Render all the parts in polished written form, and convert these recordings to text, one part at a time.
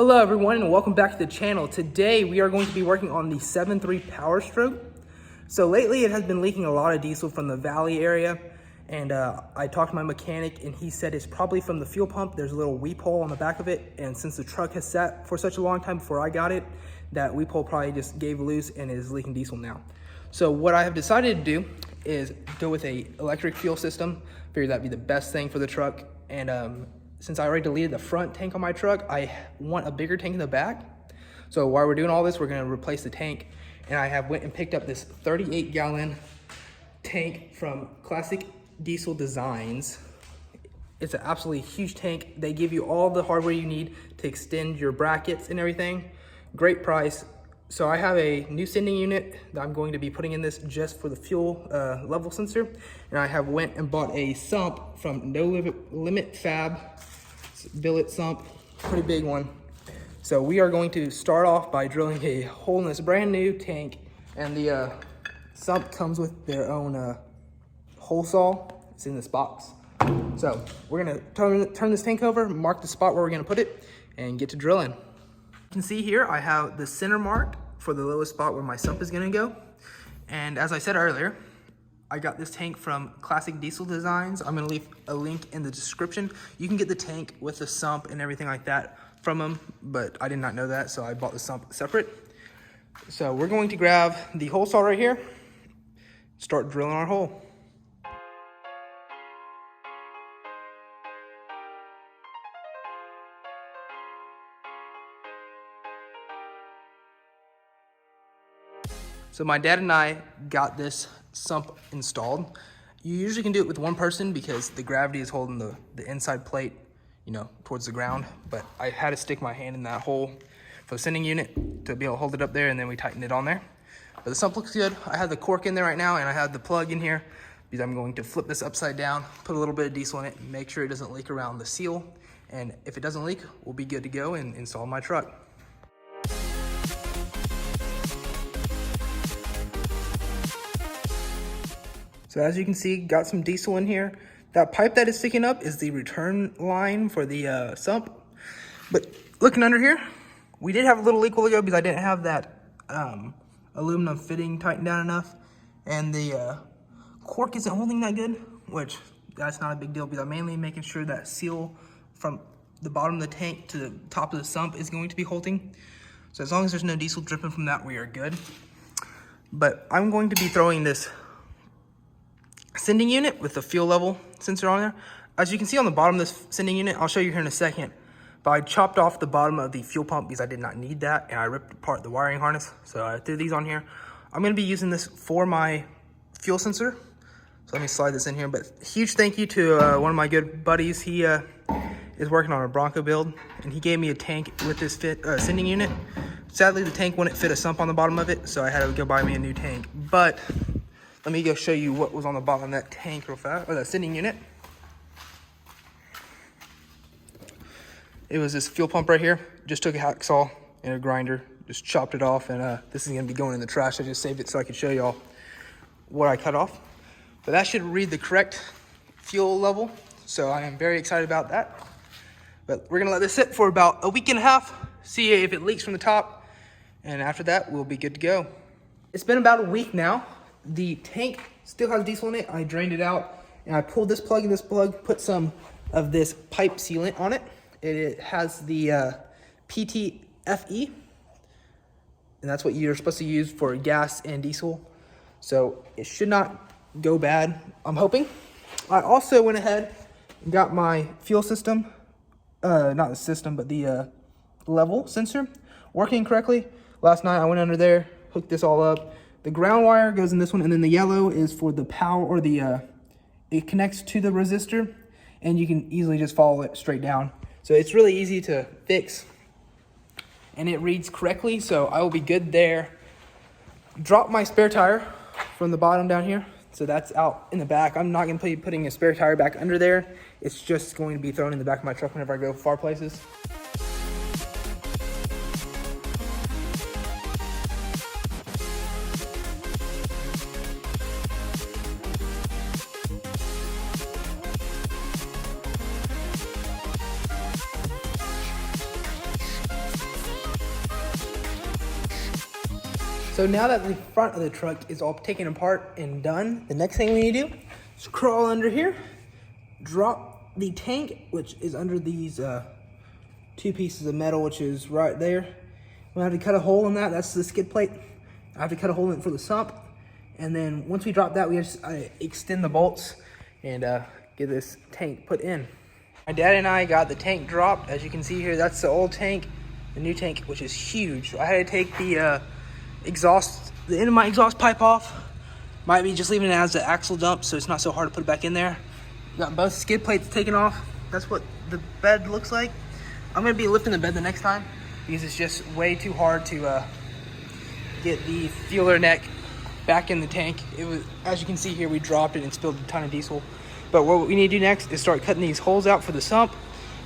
Hello everyone and welcome back to the channel. Today we are going to be working on the 7.3 Power Stroke. So lately it has been leaking a lot of diesel from the valley area, and I talked to my mechanic and he said it's probably from the fuel pump. There's a little weep hole on the back of it, and since the truck has sat for such a long time before I got it, that weep hole probably just gave loose and is leaking diesel now. So what I have decided to do is go with a electric fuel system. Figured that'd be the best thing for the truck, and since I already deleted the front tank on my truck, I want a bigger tank in the back. So while we're doing all this, we're gonna replace the tank. And I have went and picked up this 38-gallon tank from Classic Diesel Designs. It's an absolutely huge tank. They give you all the hardware you need to extend your brackets and everything. Great price. So I have a new sending unit that I'm going to be putting in this just for the fuel level sensor. And I have went and bought a sump from No Limit Fab. Billet sump, pretty big one. So we are going to start off by drilling a hole in this brand new tank, and the sump comes with their own hole saw. It's in this box. So we're gonna turn this tank over, mark the spot where we're gonna put it, and get to drilling. You can see here I have the center marked for the lowest spot where my sump is gonna go. And as I said earlier, I got this tank from Classic Diesel Designs. I'm gonna leave a link in the description. You can get the tank with the sump and everything like that from them, but I did not know that, so I bought the sump separate. So we're going to grab the hole saw right here, start drilling our hole. So my dad and I got this sump installed. You usually can do it with one person because the gravity is holding the inside plate, you know, towards the ground. But I had to stick my hand in that hole for the sending unit to be able to hold it up there, and then we tightened it on there. But the sump looks good. I have the cork in there right now, and I have the plug in here because I'm going to flip this upside down, put a little bit of diesel in it, and make sure it doesn't leak around the seal. And if it doesn't leak, we'll be good to go and install my truck. So as you can see, got some diesel in here. That pipe that is sticking up is the return line for the sump. But looking under here, we did have a little leak a while ago because I didn't have that aluminum fitting tightened down enough. And the cork isn't holding that good, which that's not a big deal because I'm mainly making sure that seal from the bottom of the tank to the top of the sump is going to be holding. So as long as there's no diesel dripping from that, we are good. But I'm going to be throwing this sending unit with the fuel level sensor on there. As you can see on the bottom of this sending unit, I'll show you here in a second, but I chopped off the bottom of the fuel pump because I did not need that, and I ripped apart the wiring harness, so I threw these on here. I'm going to be using this for my fuel sensor, so let me slide this in here. But huge thank you to one of my good buddies. He is working on a Bronco build, and he gave me a tank with this sending unit. Sadly, the tank wouldn't fit a sump on the bottom of it, so I had to go buy me a new tank. But let me go show you what was on the bottom of that tank real fast, or that sending unit. It was this fuel pump right here. Just took a hacksaw and a grinder, just chopped it off, and this is gonna be going in the trash. I just saved it so I could show y'all what I cut off. But that should read the correct fuel level, so I am very excited about that. But we're gonna let this sit for about a week and a half, see if it leaks from the top, and after that, we'll be good to go. It's been about a week now. The tank still has diesel in it. I drained it out, and I pulled this plug and this plug, put some of this pipe sealant on it. It has the PTFE, and that's what you're supposed to use for gas and diesel. So it should not go bad, I'm hoping. I also went ahead and got my fuel system, not the system, but the level sensor working correctly. Last night I went under there, hooked this all up. The ground wire goes in this one, and then the yellow is for the power, or the it connects to the resistor, and you can easily just follow it straight down. So it's really easy to fix, and it reads correctly, so I will be good there. Drop my spare tire from the bottom down here, so that's out in the back. I'm not gonna be putting a spare tire back under there. It's just going to be thrown in the back of my truck whenever I go far places. So now that the front of the truck is all taken apart and done, the next thing we need to do is crawl under here, drop the tank, which is under these two pieces of metal, which is right there. We'll have to cut a hole in that. That's the skid plate. I have to cut a hole in it for the sump. And then once we drop that, we just extend the bolts and get this tank put in. My dad and I got the tank dropped. As you can see here, that's the old tank. The new tank, which is huge. So I had to take the the end of my exhaust pipe off. Might be just leaving it as the axle dump, so it's not so hard to put it back in there. Got both skid plates taken off. That's what the bed looks like. I'm gonna be lifting the bed the next time because it's just way too hard to get the fueler neck back in the tank. It was, as you can see here, we dropped it and spilled a ton of diesel. But what we need to do next is start cutting these holes out for the sump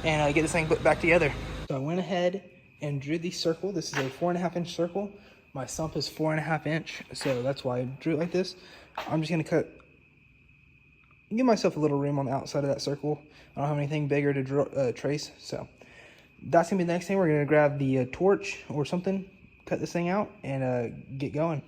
and get this thing put back together. So I went ahead and drew the circle. This is a 4.5 inch circle. My sump is 4.5 inch, so that's why I drew it like this. I'm just gonna give myself a little room on the outside of that circle. I don't have anything bigger to trace, so that's gonna be the next thing. We're gonna grab the torch or something, cut this thing out, and get going.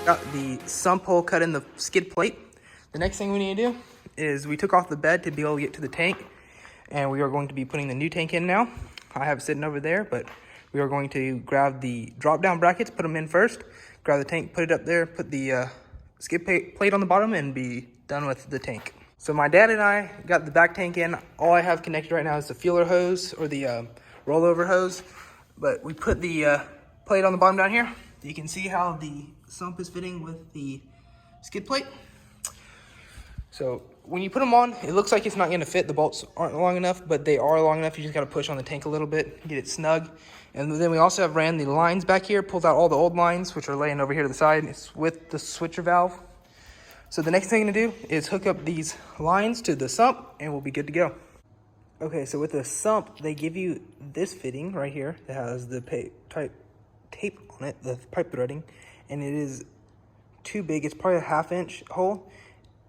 Got the sump hole cut in the skid plate. The next thing we need to do is we took off the bed to be able to get to the tank, and we are going to be putting the new tank in now. I have it sitting over there, but we are going to grab the drop down brackets, put them in first, grab the tank, put it up there, put the skid plate on the bottom, and be done with the tank. So my dad and I got the back tank in. All I have connected right now is the fueler hose or the rollover hose, but we put the plate on the bottom down here. You can see how the sump is fitting with the skid plate. So when you put them on, it looks like it's not going to fit. The bolts aren't long enough, but they are long enough. You just got to push on the tank a little bit, get it snug. And then we also have ran the lines back here, pulled out all the old lines, which are laying over here to the side. It's with the switcher valve. So the next thing to do is hook up these lines to the sump, and we'll be good to go. Okay, so with the sump, they give you this fitting right here that has the tape on it, the pipe threading, and it is too big. It's probably a 1/2 inch hole,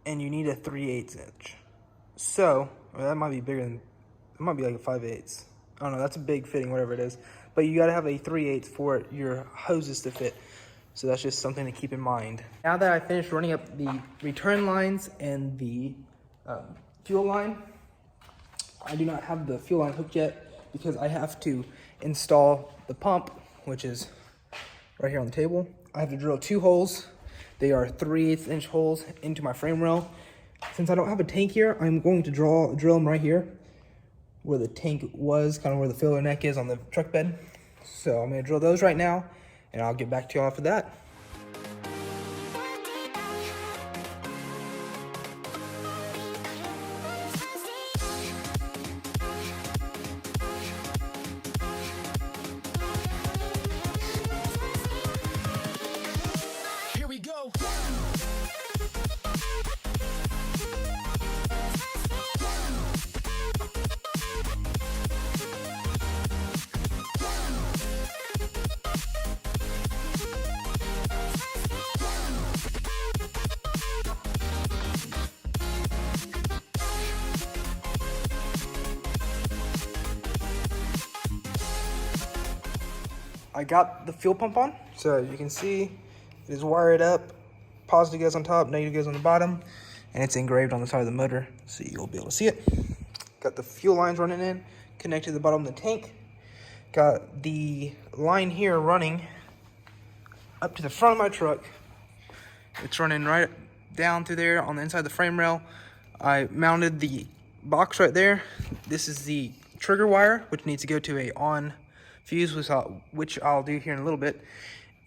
and you need a 3/8 inch. So that might be bigger than, it might be like a 5/8. I don't know, that's a big fitting, whatever it is. But you gotta have a 3/8 for your hoses to fit. So that's just something to keep in mind. Now that I finished running up the return lines and the fuel line, I do not have the fuel line hooked yet because I have to install the pump, which is right here on the table. I have to drill 2 holes. They are 3/8 inch holes into my frame rail. Since I don't have a tank here, I'm going to drill them right here where the tank was, kind of where the filler neck is on the truck bed. So I'm gonna drill those right now, and I'll get back to you after that. I got the fuel pump on, so you can see it is wired up. Positive goes on top, negative goes on the bottom, and it's engraved on the side of the motor, so you'll be able to see it. Got the fuel lines running in, connected to the bottom of the tank. Got the line here running up to the front of my truck. It's running right down through there on the inside of the frame rail. I mounted the box right there. This is the trigger wire, which needs to go to a on fuse, which I'll do here in a little bit.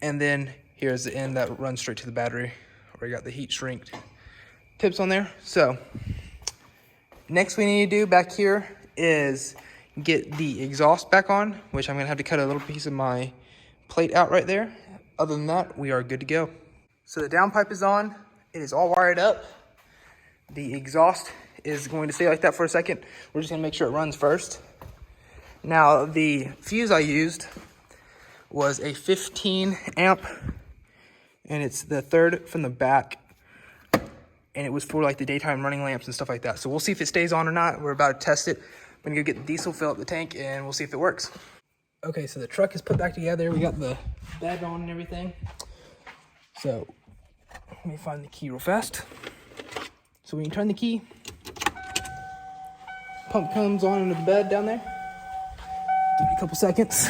And then here's the end that runs straight to the battery, where you got the heat shrinked tips on there. So next we need to do back here is get the exhaust back on, which I'm gonna have to cut a little piece of my plate out right there. Other than that, we are good to go. So the downpipe is on. It is all wired up. The exhaust is going to stay like that for a second. We're just gonna make sure it runs first. Now, the fuse I used was a 15 amp, and it's the third from the back, and it was for like the daytime running lamps and stuff like that. So we'll see if it stays on or not. We're about to test it. I'm gonna go get the diesel, fill up the tank, and we'll see if it works. Okay, so the truck is put back together. We got the bed on and everything. So let me find the key real fast. So when you turn the key, pump comes on into the bed down there. Give it a couple seconds.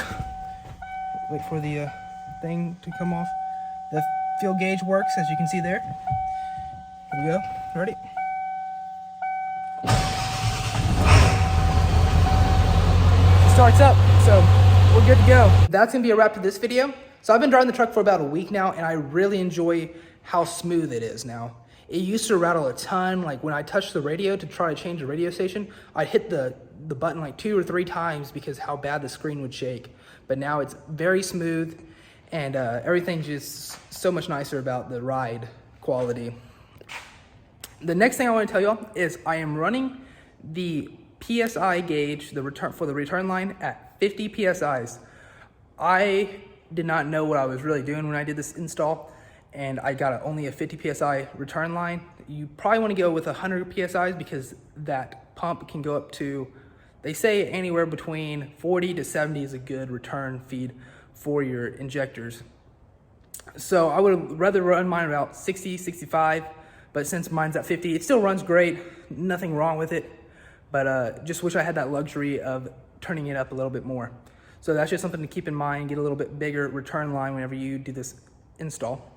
Wait for the thing to come off. The fuel gauge works, as you can see there. Here we go. Ready? Starts up, so we're good to go. That's gonna be a wrap to this video. So I've been driving the truck for about a week now, and I really enjoy how smooth it is now. It used to rattle a ton. Like when I touched the radio to try to change the radio station, I'd hit the button like 2 or 3 times because how bad the screen would shake. But now it's very smooth, and everything's just so much nicer about the ride quality. The next thing I want to tell y'all is I am running the PSI gauge, for the return line at 50 PSIs. I did not know what I was really doing when I did this install, and I got only a 50 PSI return line. You probably want to go with 100 PSIs because that pump can go up to, they say anywhere between 40 to 70 is a good return feed for your injectors. So I would rather run mine about 60, 65, but since mine's at 50, it still runs great, nothing wrong with it, but just wish I had that luxury of turning it up a little bit more. So that's just something to keep in mind, get a little bit bigger return line whenever you do this install.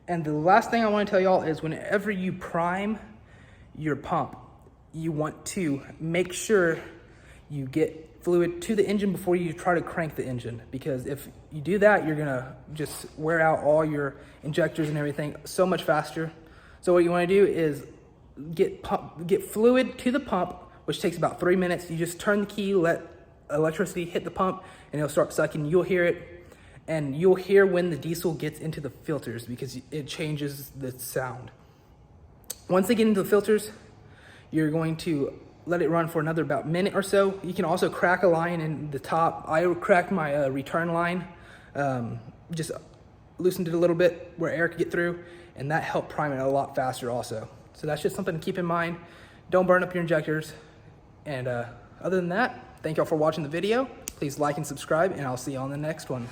And the last thing I want to tell y'all is whenever you prime your pump, you want to make sure you get fluid to the engine before you try to crank the engine, because if you do that, you're gonna just wear out all your injectors and everything so much faster. So what you want to do is get fluid to the pump, which takes about 3 minutes. You just turn the key, let electricity hit the pump, and it'll start sucking. You'll hear it, and you'll hear when the diesel gets into the filters because it changes the sound. Once they get into the filters, you're going to let it run for another about minute or so. You can also crack a line in the top. I cracked my return line, just loosened it a little bit where air could get through, and that helped prime it a lot faster also. So that's just something to keep in mind. Don't burn up your injectors. And other than that, thank y'all for watching the video. Please like and subscribe, and I'll see you on the next one.